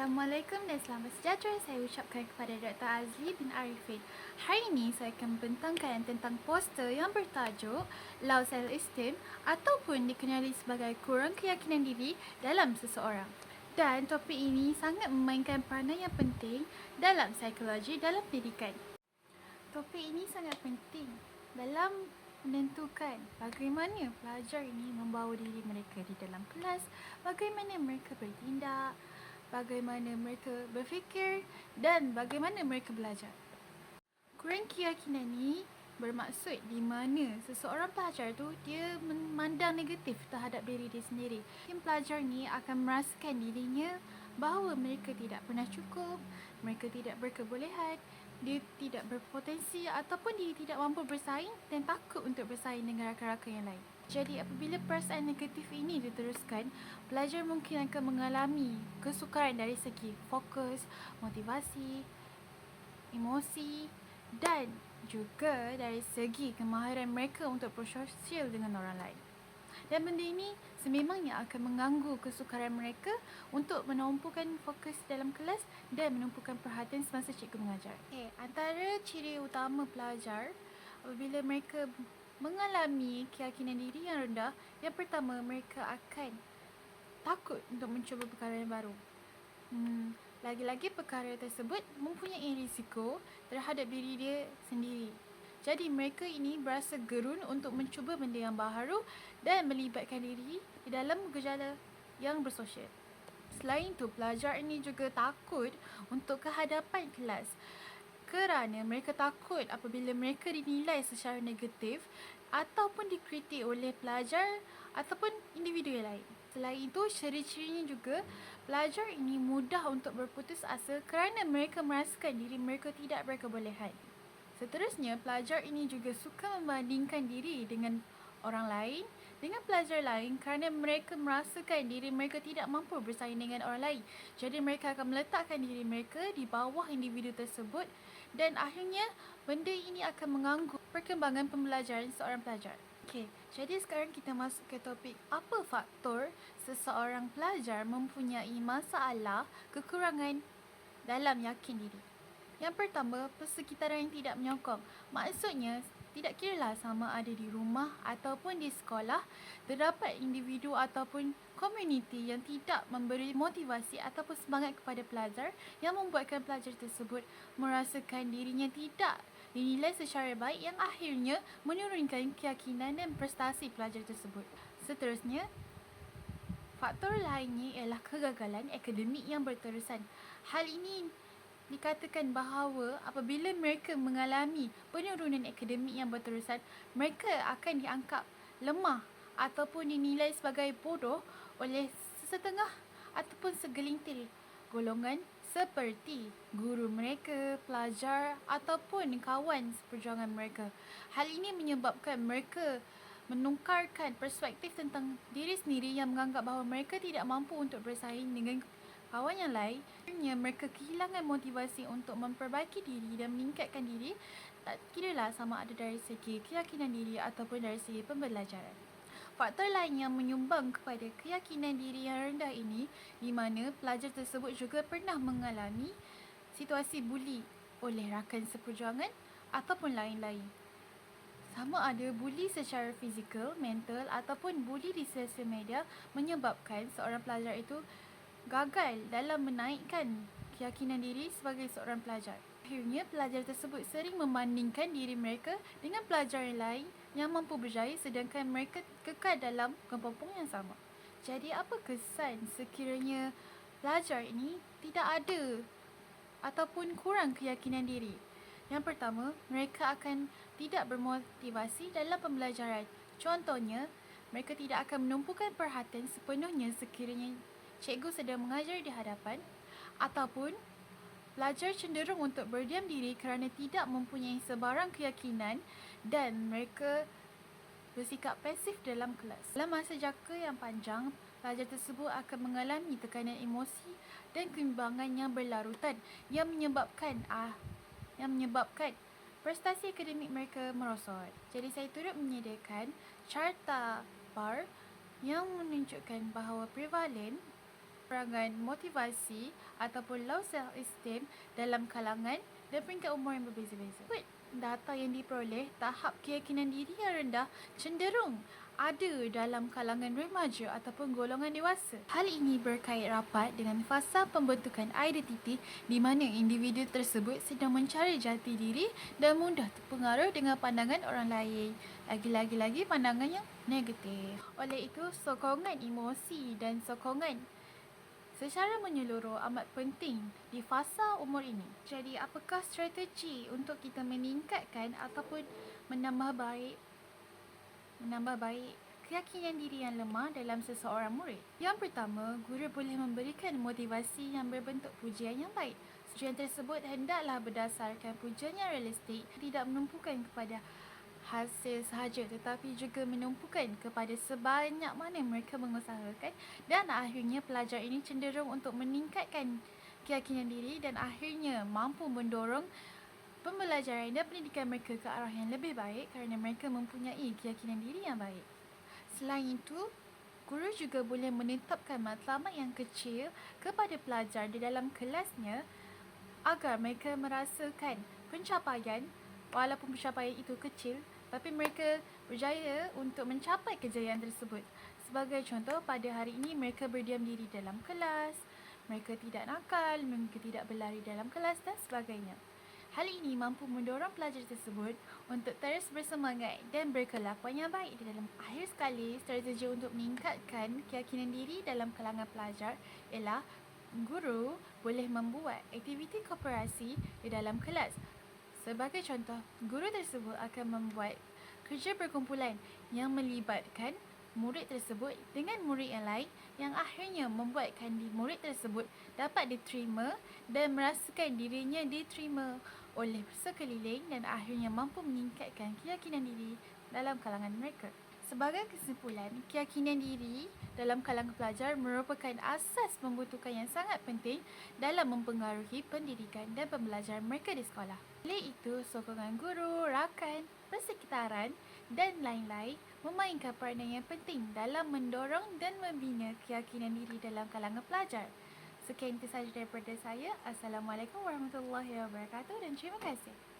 Assalamualaikum dan selamat sejahtera saya ucapkan kepada Dr. Azli bin Arifin. Hari ini saya akan membentangkan tentang poster yang bertajuk Low Self-Esteem ataupun dikenali sebagai kurang keyakinan diri dalam seseorang. Dan topik ini sangat memainkan peranan yang penting dalam psikologi dalam pendidikan. Topik ini sangat penting dalam menentukan bagaimana pelajar ini membawa diri mereka di dalam kelas, bagaimana mereka bertindak, bagaimana mereka berfikir dan bagaimana mereka belajar. Kurang keyakinan ini bermaksud di mana seseorang pelajar tu dia memandang negatif terhadap diri dia sendiri. Mungkin pelajar ni akan merasakan dirinya bahawa mereka tidak pernah cukup, mereka tidak berkebolehan, dia tidak berpotensi ataupun dia tidak mampu bersaing dan takut untuk bersaing dengan rakan-rakan yang lain. Jadi apabila perasaan negatif ini diteruskan, pelajar mungkin akan mengalami kesukaran dari segi fokus, motivasi, emosi dan juga dari segi kemahiran mereka untuk bersosial dengan orang lain. Dan benda ini sememangnya akan mengganggu kesukaran mereka untuk menumpukan fokus dalam kelas dan menumpukan perhatian semasa cikgu mengajar. Antara ciri utama pelajar apabila mereka mengalami keyakinan diri yang rendah, yang pertama mereka akan takut untuk mencuba perkara yang baru. Lagi-lagi perkara tersebut mempunyai risiko terhadap diri dia sendiri. Jadi mereka ini berasa gerun untuk mencuba benda yang baharu dan melibatkan diri di dalam gejala yang bersosial. Selain itu, pelajar ini juga takut untuk kehadapan kelas kerana mereka takut apabila mereka dinilai secara negatif ataupun dikritik oleh pelajar ataupun individu yang lain. Selain itu, ciri-cirinya juga pelajar ini mudah untuk berputus asa kerana mereka merasakan diri mereka tidak berkebolehan. Seterusnya, pelajar ini juga suka membandingkan diri dengan orang lain, dengan pelajar lain kerana mereka merasakan diri mereka tidak mampu bersaing dengan orang lain. Jadi mereka akan meletakkan diri mereka di bawah individu tersebut dan akhirnya benda ini akan mengganggu perkembangan pembelajaran seorang pelajar. Jadi sekarang kita masuk ke topik apa faktor seseorang pelajar mempunyai masalah kekurangan dalam yakin diri. Yang pertama, persekitaran yang tidak menyokong. Maksudnya, tidak kiralah sama ada di rumah ataupun di sekolah, terdapat individu ataupun komuniti yang tidak memberi motivasi ataupun semangat kepada pelajar yang membuatkan pelajar tersebut merasakan dirinya tidak dinilai secara baik yang akhirnya menurunkan keyakinan dan prestasi pelajar tersebut. Seterusnya, faktor lainnya ialah kegagalan akademik yang berterusan. Hal ini dikatakan bahawa apabila mereka mengalami penurunan akademik yang berterusan, mereka akan dianggap lemah ataupun dinilai sebagai bodoh oleh sesetengah ataupun segelintir golongan seperti guru mereka, pelajar ataupun kawan seperjuangan mereka. Hal ini menyebabkan mereka menungkarkan perspektif tentang diri sendiri yang menganggap bahawa mereka tidak mampu untuk bersaing dengan kawan yang lain. Akhirnya mereka kehilangan motivasi untuk memperbaiki diri dan meningkatkan diri, tak kiralah sama ada dari segi keyakinan diri ataupun dari segi pembelajaran. Faktor lain yang menyumbang kepada keyakinan diri yang rendah ini di mana pelajar tersebut juga pernah mengalami situasi buli oleh rakan seperjuangan ataupun lain-lain. Sama ada buli secara fizikal, mental ataupun buli di sosial media menyebabkan seorang pelajar itu gagal dalam menaikkan keyakinan diri sebagai seorang pelajar. Akhirnya, pelajar tersebut sering membandingkan diri mereka dengan pelajar yang lain yang mampu berjaya sedangkan mereka kekal dalam kepompong yang sama. Jadi, apa kesan sekiranya pelajar ini tidak ada ataupun kurang keyakinan diri? Yang pertama, mereka akan tidak bermotivasi dalam pembelajaran. Contohnya, mereka tidak akan menumpukan perhatian sepenuhnya sekiranya cikgu sedang mengajar di hadapan, ataupun pelajar cenderung untuk berdiam diri kerana tidak mempunyai sebarang keyakinan dan mereka bersikap pasif dalam kelas. Dalam masa jangka yang panjang, pelajar tersebut akan mengalami tekanan emosi dan kebimbangan yang berlarutan yang menyebabkan prestasi akademik mereka merosot. Jadi saya turut menyediakan carta bar yang menunjukkan bahawa prevalen Perangan motivasi ataupun low self-esteem dalam kalangan dan peringkat umur yang berbeza-beza. Data yang diperoleh, tahap keyakinan diri yang rendah cenderung ada dalam kalangan remaja ataupun golongan dewasa. Hal ini berkait rapat dengan fasa pembentukan identiti di mana individu tersebut sedang mencari jati diri dan mudah terpengaruh dengan pandangan orang lain. Lagi-lagi pandangan yang negatif. Oleh itu, sokongan emosi dan sokongan secara menyeluruh amat penting di fasa umur ini. Jadi, apakah strategi untuk kita meningkatkan ataupun menambah baik keyakinan diri yang lemah dalam seseorang murid? Yang pertama, guru boleh memberikan motivasi yang berbentuk pujian yang baik. Pujian tersebut hendaklah berdasarkan pujian yang realistik, tidak menumpukan kepada hasil sahaja tetapi juga menumpukan kepada sebanyak mana mereka mengusahakan dan akhirnya pelajar ini cenderung untuk meningkatkan keyakinan diri dan akhirnya mampu mendorong pembelajaran dan pendidikan mereka ke arah yang lebih baik kerana mereka mempunyai keyakinan diri yang baik. Selain itu, guru juga boleh menetapkan matlamat yang kecil kepada pelajar di dalam kelasnya agar mereka merasakan pencapaian walaupun pencapaian itu kecil tapi mereka berjaya untuk mencapai kejayaan tersebut. Sebagai contoh, pada hari ini mereka berdiam diri dalam kelas, mereka tidak nakal, mereka tidak berlari dalam kelas dan sebagainya. Hal ini mampu mendorong pelajar tersebut untuk terus bersemangat dan berkelakuan yang baik di dalam. Akhir sekali, strategi untuk meningkatkan keyakinan diri dalam kalangan pelajar ialah guru boleh membuat aktiviti koperasi di dalam kelas. Sebagai contoh, guru tersebut akan membuat kerja berkumpulan yang melibatkan murid tersebut dengan murid yang lain yang akhirnya membuatkan murid tersebut dapat diterima dan merasakan dirinya diterima oleh sekeliling dan akhirnya mampu meningkatkan keyakinan diri dalam kalangan mereka. Sebagai kesimpulan, keyakinan diri dalam kalangan pelajar merupakan asas pembentukan yang sangat penting dalam mempengaruhi pendidikan dan pembelajaran mereka di sekolah. Oleh itu, sokongan guru, rakan, persekitaran dan lain-lain memainkan peranan yang penting dalam mendorong dan membina keyakinan diri dalam kalangan pelajar. Sekian itu sahaja daripada saya. Assalamualaikum warahmatullahi wabarakatuh dan terima kasih.